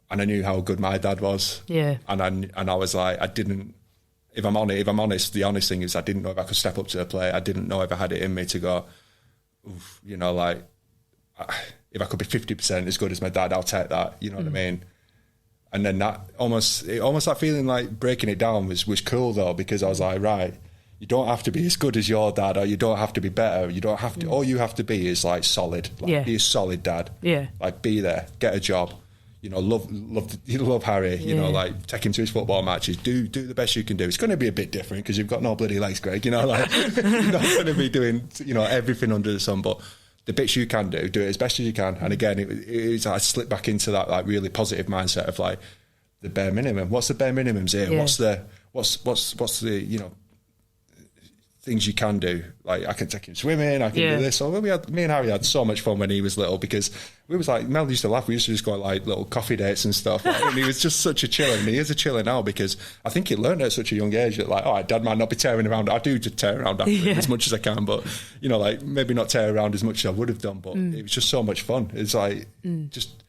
and I knew how good my dad was. Yeah, and I was like, I didn't. If I'm honest, the honest thing is I didn't know if I could step up to the plate. I didn't know if I had it in me to go, oof, if I could be 50% as good as my dad, I'll take that. You know what I mean? And then that almost that feeling like breaking it down was cool though, because I was like, right, you don't have to be as good as your dad, or you don't have to be better. You don't have to. All you have to be is like solid. Be a solid dad. Yeah. Like be there, get a job. Love Harry. Take him to his football matches. Do the best you can do. It's going to be a bit different because you've got no bloody legs, Greg. You're not going to be doing everything under the sun, but the bits you can do it as best as you can. And again, I slipped back into that like really positive mindset of like the bare minimum. What's the bare minimums here? Yeah. What's the things you can do? Like I can take him swimming. I can do this. So me and Harry had so much fun when he was little, because we was like, Mel used to laugh. We used to just go on like little coffee dates and stuff. And he was just such a chiller. And he is a chiller now, because I think he learned at such a young age that like, all right, Dad might not be tearing around. I do just tear around after him as much as I can, but like maybe not tear around as much as I would have done. But it was just so much fun. It's like just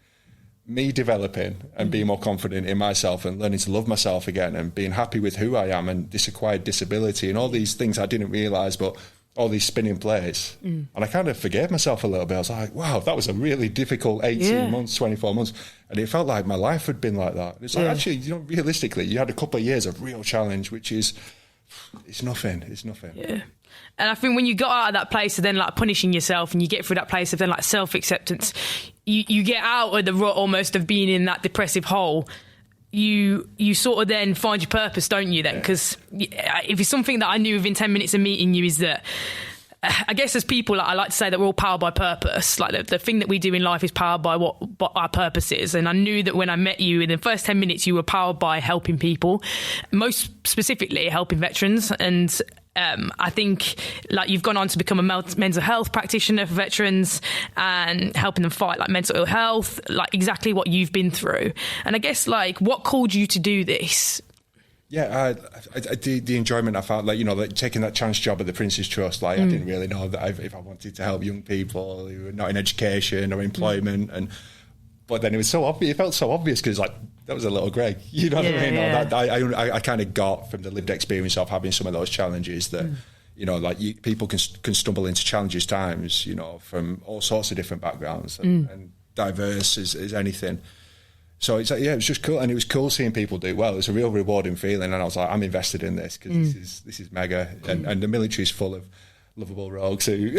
me developing and being more confident in myself and learning to love myself again and being happy with who I am, and this acquired disability and all these things I didn't realise, but all these spinning plates. And I kind of forgave myself a little bit. I was like, wow, that was a really difficult 18 months, 24 months. And it felt like my life had been like that. It's like, actually, realistically, you had a couple of years of real challenge, which is, it's nothing. Yeah. And I think when you got out of that place of then like punishing yourself, and you get through that place of then like self-acceptance, you get out of the rut almost of being in that depressive hole. You sort of then find your purpose, don't you then? Because if it's something that I knew within 10 minutes of meeting you, is that I guess as people, I like to say that we're all powered by purpose. Like the thing that we do in life is powered by what our purpose is. And I knew that when I met you in the first 10 minutes, you were powered by helping people, most specifically helping veterans. And I think like you've gone on to become a mental health practitioner for veterans and helping them fight like mental ill health, like exactly what you've been through. And I guess like what called you to do this? Yeah, the enjoyment I found, like taking that chance job at the Prince's Trust, like I didn't really know that if I wanted to help young people who were not in education or employment, but then it was so obvious. It felt so obvious because like that was a little Greg, you know what I mean? Yeah. I kind of got from the lived experience of having some of those challenges that people can stumble into challenges times, from all sorts of different backgrounds and diverse as anything. So it's like, it was just cool, and it was cool seeing people do well. It's a real rewarding feeling, and I was like, I'm invested in this because this is mega, and the military's full of lovable rogues who,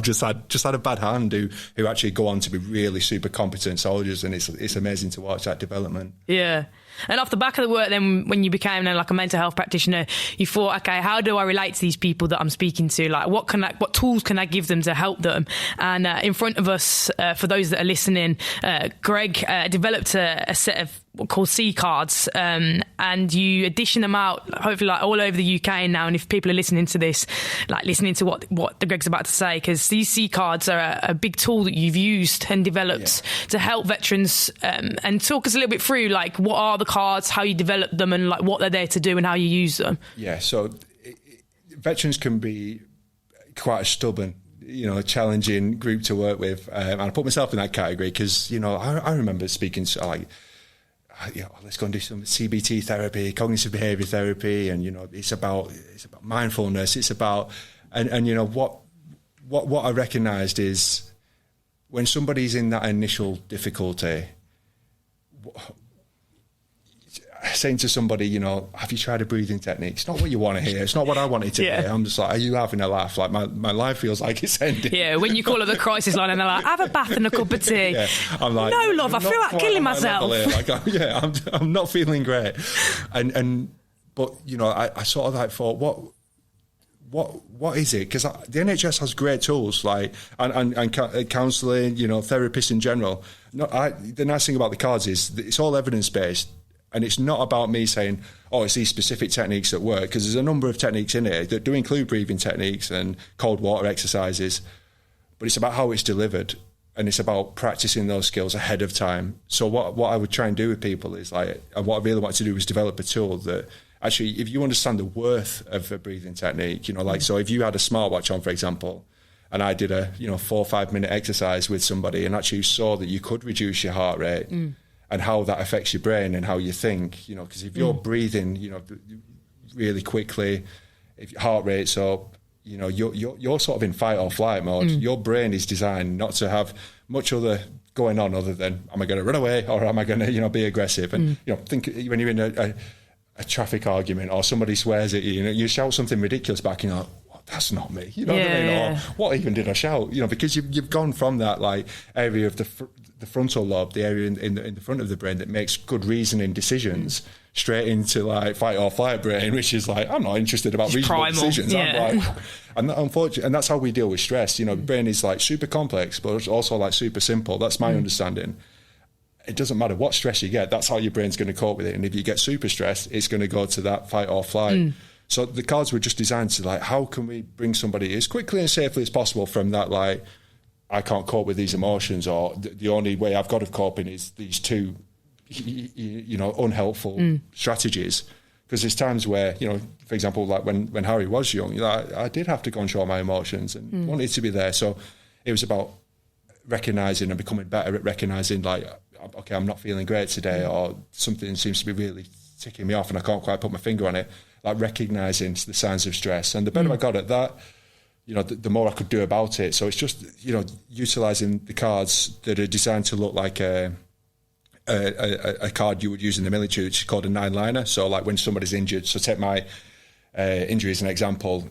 just had a bad hand who actually go on to be really super competent soldiers, and it's amazing to watch that development. Yeah. And off the back of the work, then when you became then like a mental health practitioner, you thought, okay, how do I relate to these people that I'm speaking to? Like, what tools can I give them to help them? And in front of us, for those that are listening, Gregg developed a set of what called C cards, and you edition them out, hopefully like all over the UK now. And if people are listening to this, like listening to what the Gregg's about to say, because these C cards are a big tool that you've used and developed to help veterans. And talk us a little bit through like what are the cards, how you develop them, and like what they're there to do and how you use them. Yeah, so veterans can be quite a stubborn, challenging group to work with, and I put myself in that category because I remember speaking to like, let's go and do some CBT therapy, cognitive behaviour therapy, and it's about mindfulness. It's about and what I recognised is when somebody's in that initial difficulty, saying to somebody, have you tried a breathing technique? It's not what you want to hear. It's not what I wanted to hear. I'm just like, are you having a laugh? Like my life feels like it's ending. Yeah, when you call up the crisis line and they're like, have a bath and a cup of tea. Yeah, I'm like, no, love, I feel like killing myself. Like, I'm not feeling great. But I sort of like thought, what is it? Because the NHS has great tools like and counselling, therapists in general. The nice thing about the cards is it's all evidence based. And it's not about me saying, it's these specific techniques that work, because there's a number of techniques in here that do include breathing techniques and cold water exercises, but it's about how it's delivered, and it's about practicing those skills ahead of time. So what I would try and do with people is like, and what I really wanted to do was develop a tool that actually, if you understand the worth of a breathing technique, so if you had a smartwatch on, for example, and I did a 4 or 5 minute exercise with somebody and actually saw that you could reduce your heart rate, and how that affects your brain and how you think, because if you're breathing, really quickly, if your heart rate's up, you're sort of in fight or flight mode. Your brain is designed not to have much other going on other than, am I going to run away or am I going to, be aggressive? And, think when you're in a traffic argument or somebody swears at you, you shout something ridiculous back and you're like, that's not me. What I mean? Or what even did I shout? Because you've gone from that like area of the frontal lobe, the area in the front of the brain that makes good reasoning decisions, straight into like fight or flight brain, which is like, I'm not interested about reasonable decisions. I'm like, and unfortunately, and that's how we deal with stress. The brain is like super complex, but it's also like super simple. That's my understanding. It doesn't matter what stress you get, that's how your brain's going to cope with it. And if you get super stressed, it's going to go to that fight or flight. So the cards were just designed to like, how can we bring somebody as quickly and safely as possible from that, like, I can't cope with these emotions, or the only way I've got of coping is these two, unhelpful strategies. Because there's times where, for example, like when Harry was young, I did have to control my emotions and wanted to be there. So it was about recognising and becoming better at recognising, like, okay, I'm not feeling great today, or something seems to be really ticking me off and I can't quite put my finger on it. Like recognising the signs of stress. And the better I got at that, the more I could do about it. So it's just, utilising the cards that are designed to look like a card you would use in the military, which is called a 9-liner. So like when somebody's injured, so take my injury as an example,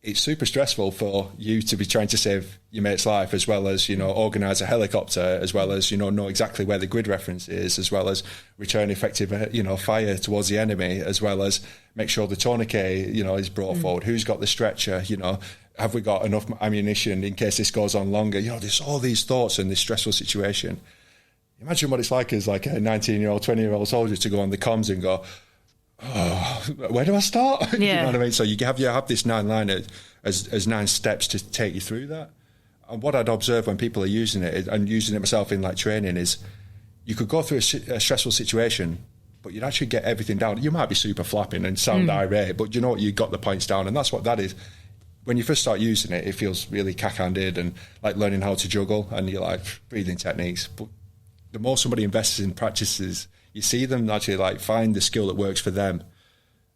it's super stressful for you to be trying to save your mate's life, as well as, organise a helicopter, as well as, know exactly where the grid reference is, as well as return effective, fire towards the enemy, as well as make sure the tourniquet, is brought forward. Who's got the stretcher? Have we got enough ammunition in case this goes on longer? There's all these thoughts in this stressful situation. Imagine what it's like as like a 19-year-old, 20-year-old soldier to go on the comms and go, where do I start? You know what I mean? So you have this 9-liner as 9 steps to take you through that. And what I'd observe when people are using it, and using it myself in like training, is you could go through a stressful situation, but you'd actually get everything down. You might be super flapping and sound irate, but you know what? You got the points down, and that's what that is. When you first start using it, it feels really cack-handed and like learning how to juggle, and you're like breathing techniques. But the more somebody invests in practices, you see them actually like find the skill that works for them,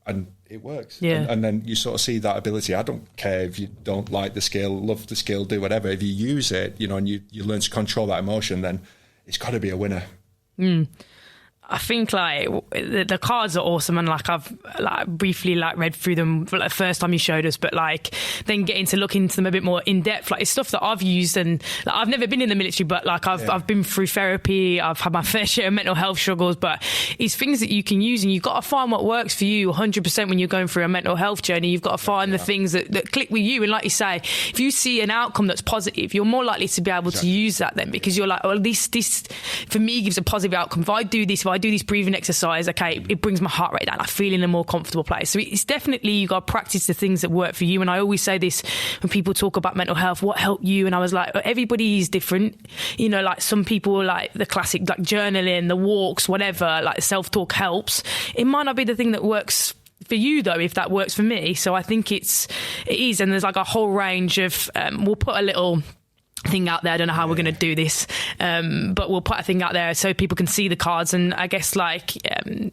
and it works. And then you sort of see that ability. I don't care if you don't like the skill, love the skill, do whatever. If you use it, and you learn to control that emotion, then it's got to be a winner. I think like the cards are awesome, and like I've like briefly like read through them like, the first time you showed us, but like then getting to look into them a bit more in depth, like it's stuff that I've used, and like, I've never been in the military, but like I've been through therapy, I've had my fair share of mental health struggles, but it's things that you can use, and you've got to find what works for you 100% when you're going through a mental health journey. You've got to find the things that click with you, and like you say, if you see an outcome that's positive, you're more likely to be able to use that then, because you're like, well, this for me gives a positive outcome. If I do this breathing exercise, okay, it brings my heart rate down, I feel in a more comfortable place. So it's definitely, you got to practice the things that work for you. And I always say this when people talk about mental health, what helped you? And I was like, everybody is different, you know, like some people like the classic like journaling, the walks, whatever, like self-talk helps. It might not be the thing that works for you though, if that works for me. So I think it is, and there's like a whole range of we'll put a little thing out there. I don't know how we're going to do this, but we'll put a thing out there so people can see the cards, and I guess like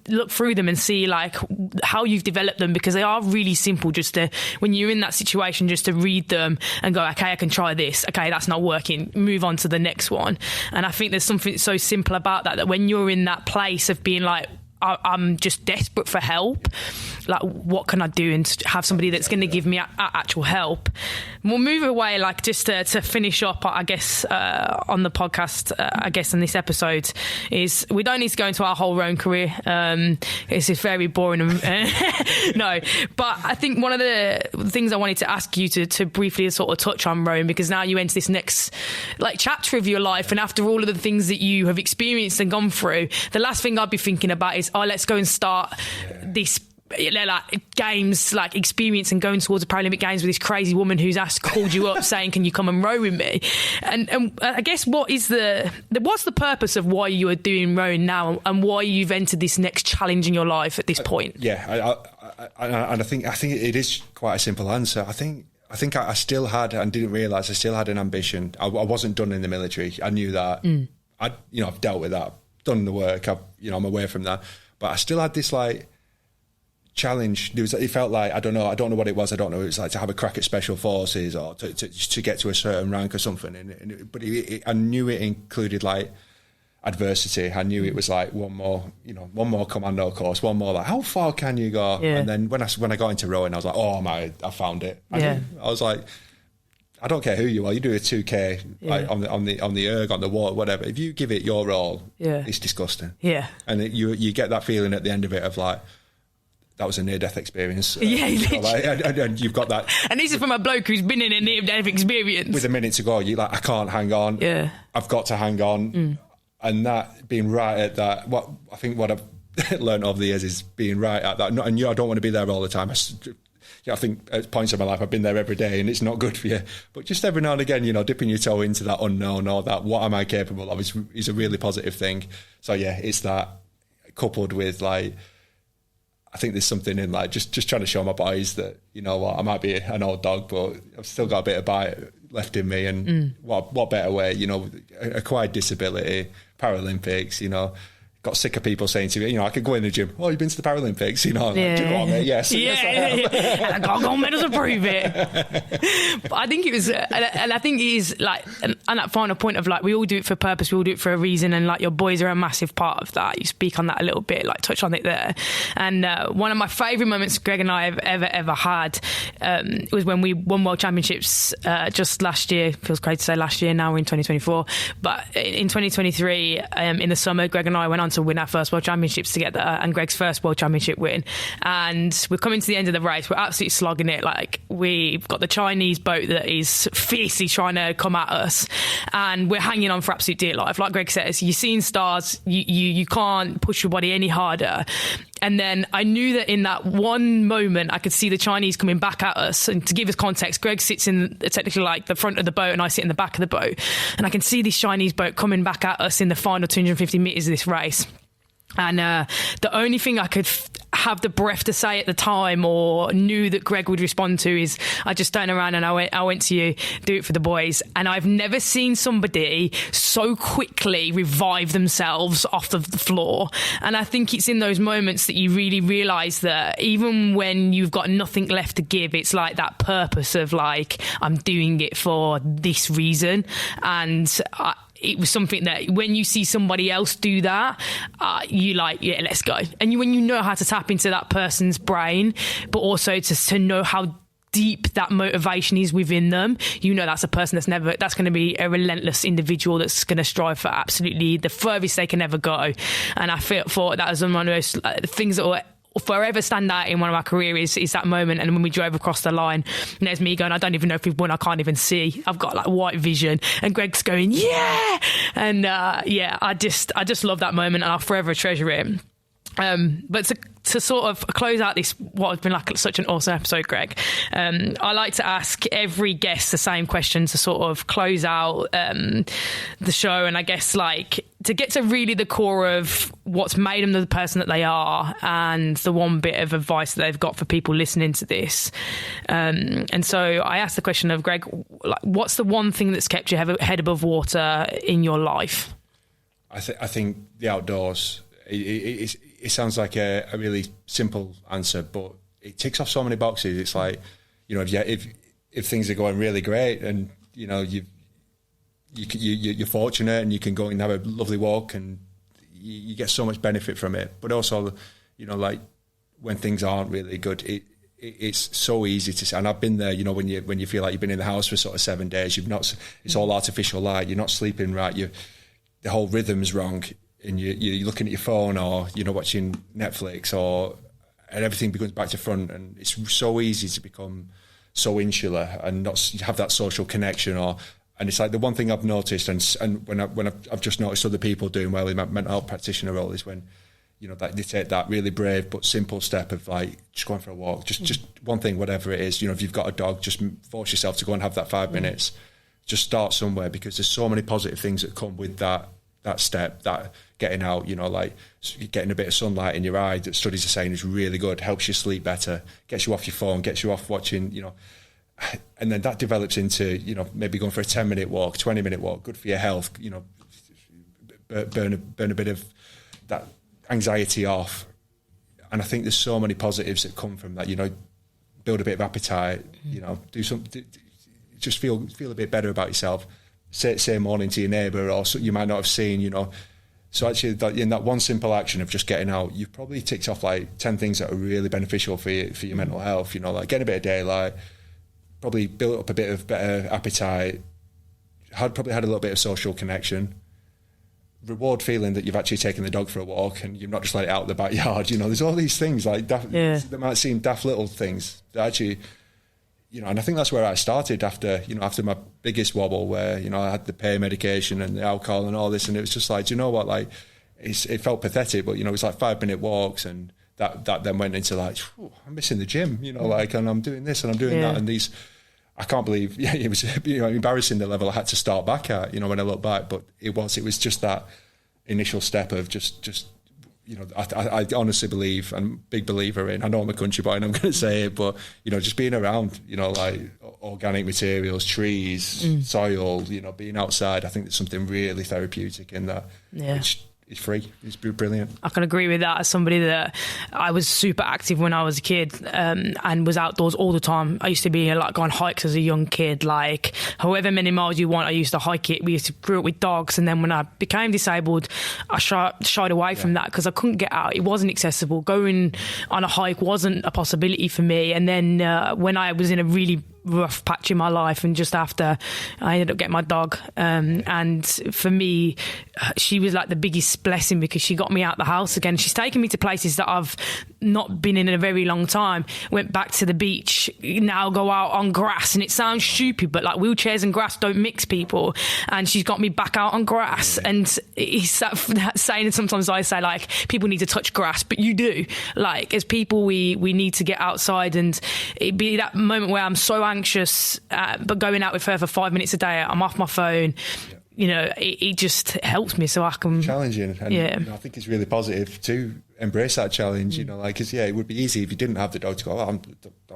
look through them and see like how you've developed them, because they are really simple, just to, when you're in that situation, just to read them and go, okay, I can try this, okay, that's not working, move on to the next one. And I think there's something so simple about that when you're in that place of being like, I'm just desperate for help, like what can I do, and have somebody that's going to give me actual help. We'll move away, like just to finish up, I guess, on the podcast, I guess in this episode, is we don't need to go into our whole rowing career. It's just very boring. No, but I think one of the things I wanted to ask you to briefly sort of touch on rowing, because now you enter this next like chapter of your life, and after all of the things that you have experienced and gone through, the last thing I'd be thinking about is, oh, let's go and start this like games, like experience, and going towards the Paralympic Games with this crazy woman who's called you up saying, can you come and row with me? And I guess what's the purpose of why you are doing rowing now, and why you've entered this next challenge in your life at this point? I think it is quite a simple answer. I think I still had, and didn't realise I still had an ambition. I wasn't done in the military. I knew that. I've dealt with that, done the work. I'm away from that, but I still had this like challenge. It felt like, I don't know what it was. I don't know. It was like to have a crack at special forces, or to get to a certain rank or something. But I knew it included like adversity. I knew it was like one more commando course, one more like, how far can you go? Yeah. And then when I got into rowing, I was like, oh my, I found it. I was like, I don't care who you are. You do a 2K like on the erg, on the water, whatever. If you give it your all, it's disgusting. Yeah, and you get that feeling at the end of it of like, that was a near-death experience. And you've got that. And this is from a bloke who's been in a near-death experience. With a minute to go, you're like, I can't hang on. Yeah, I've got to hang on. And that being right at that, what I've learned over the years is being right at that. And I don't want to be there all the time. I think at points in my life I've been there every day, and it's not good for you. But just every now and again, dipping your toe into that unknown, or that what am I capable of, is a really positive thing. So yeah, it's that coupled with like, I think there's something in like just trying to show my boys that, you know what, I might be an old dog, but I've still got a bit of bite left in me. And what better way, acquired disability, Paralympics, got sick of people saying to me, I could go in the gym, oh, you've been to the Paralympics, do you know what, mate? Yes. Yes, I have. I got gold medals to prove it. But I think it was, and I think it is like, and that final point of like, we all do it for purpose, we all do it for a reason, and like your boys are a massive part of that. You speak on that a little bit, like touch on it there. And one of my favourite moments Greg and I have ever had was when we won World Championships just last year. Feels great to say last year, now we're in 2024. But in 2023, in the summer, Greg and I went on to win our first World Championships together, and Greg's first World Championship win. And we're coming to the end of the race. We're absolutely slogging it. Like, we've got the Chinese boat that is fiercely trying to come at us, and we're hanging on for absolute dear life. Like Greg says, you're seeing stars. You can't push your body any harder. And then I knew that in that one moment, I could see the Chinese coming back at us. And to give us context, Greg sits in technically like the front of the boat, and I sit in the back of the boat. And I can see this Chinese boat coming back at us in the final 250 metres of this race. And the only thing I could have the breath to say at the time, or knew that Greg would respond to, is I just turned around and I went to you, do it for the boys. And I've never seen somebody so quickly revive themselves off of the floor. And I think it's in those moments that you really realise that even when you've got nothing left to give, it's like that purpose of like, I'm doing it for this reason. And it was something that when you see somebody else do that, you like, yeah, let's go. And when you know how to tap into that person's brain, but also to know how deep that motivation is within them, you know that's a person that's going to be a relentless individual that's going to strive for absolutely the furthest they can ever go. And I thought that was one of those things that will forever stand out in one of my careers is that moment. And when we drove across the line, and there's me going, I don't even know if we've won, I can't even see, I've got like white vision, and Gregg's going, yeah. And I just love that moment, and I'll forever treasure it. But to sort of close out this, what has been like such an awesome episode, Gregg, I like to ask every guest the same question to sort of close out the show, and I guess like to get to really the core of what's made them the person that they are, and the one bit of advice that they've got for people listening to this. And so I asked the question of, Gregg, like, what's the one thing that's kept your head above water in your life? I think the outdoors. It sounds like a really simple answer, but it ticks off so many boxes. It's like, you know, if things are going really great, and you know you're fortunate, and you can go and have a lovely walk, and you get so much benefit from it. But also, you know, like when things aren't really good, it's so easy to say. And I've been there. You know, when you feel like you've been in the house for sort of 7 days, it's all artificial light. You're not sleeping right. The whole rhythm's wrong. And you're looking at your phone, or watching Netflix, and everything becomes back to front, and it's so easy to become so insular and not have that social connection. And it's like the one thing I've noticed, and when I've just noticed other people doing well in my mental health practitioner role, is when that they take that really brave but simple step of like just going for a walk, just one thing, whatever it is. If you've got a dog, just force yourself to go and have that 5 minutes. Just start somewhere, because there's so many positive things that come with that step, that getting out, like getting a bit of sunlight in your eye, that studies are saying is really good, helps you sleep better, gets you off your phone, gets you off watching, and then that develops into, maybe going for a 10-minute walk, 20-minute walk, good for your health, burn a bit of that anxiety off. And I think there's so many positives that come from that, build a bit of appetite, do something, just feel a bit better about yourself. Say morning to your neighbour, or you might not have seen, So actually, in that one simple action of just getting out, you've probably ticked off like 10 things that are really beneficial for your mental health. Like getting a bit of daylight, probably built up a bit of better appetite, probably had a little bit of social connection, reward feeling that you've actually taken the dog for a walk and you've not just let it out in the backyard. There's all these things like that might seem daft little things that actually. And I think that's where I started after my biggest wobble, where, I had the pain medication and the alcohol and all this. And it was just like, do you know what? Like, it felt pathetic, but, it was like 5-minute walks. And that then went into like, I'm missing the gym, like, and I'm doing this and I'm doing that. And these, I can't believe, it was, embarrassing the level I had to start back at, when I look back. But it was just that initial step of just I honestly believe, and I'm a big believer in, I know I'm a country boy and I'm going to say it, but, just being around, like organic materials, trees, soil, being outside, I think there's something really therapeutic in that. Yeah. It's free. It's brilliant. I can agree with that. As somebody that I was super active when I was a kid, and was outdoors all the time. I used to be like go on hikes as a young kid, like however many miles you want. I used to hike it. We used to grew up with dogs, and then when I became disabled, I shied away from that because I couldn't get out. It wasn't accessible. Going on a hike wasn't a possibility for me. And then when I was in a really rough patch in my life, and just after I ended up getting my dog, and for me she was like the biggest blessing, because she got me out the house again. She's taken me to places that I've not been in a very long time. Went back to the beach, now go out on grass, and it sounds stupid, but like wheelchairs and grass don't mix, people, and she's got me back out on grass. And it's that saying, and sometimes I say like people need to touch grass, but you do, like as people we need to get outside. And it'd be that moment where I'm so anxious, but going out with her for 5 minutes a day, I'm off my phone. It just helps me, so I can challenging. And I think it's really positive to embrace that challenge. Because it would be easy if you didn't have the dog to go, I'm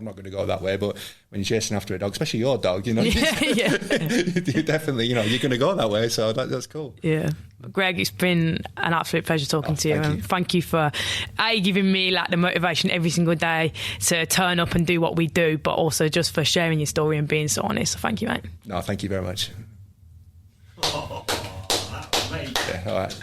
not going to go that way. But when you're chasing after a dog, especially your dog, you definitely, you're going to go that way. So that's cool. Yeah. Gregg, it's been an absolute pleasure talking to you. And thank you for giving me like the motivation every single day to turn up and do what we do, but also just for sharing your story and being so honest. So thank you, mate. No, thank you very much. Yeah, all right.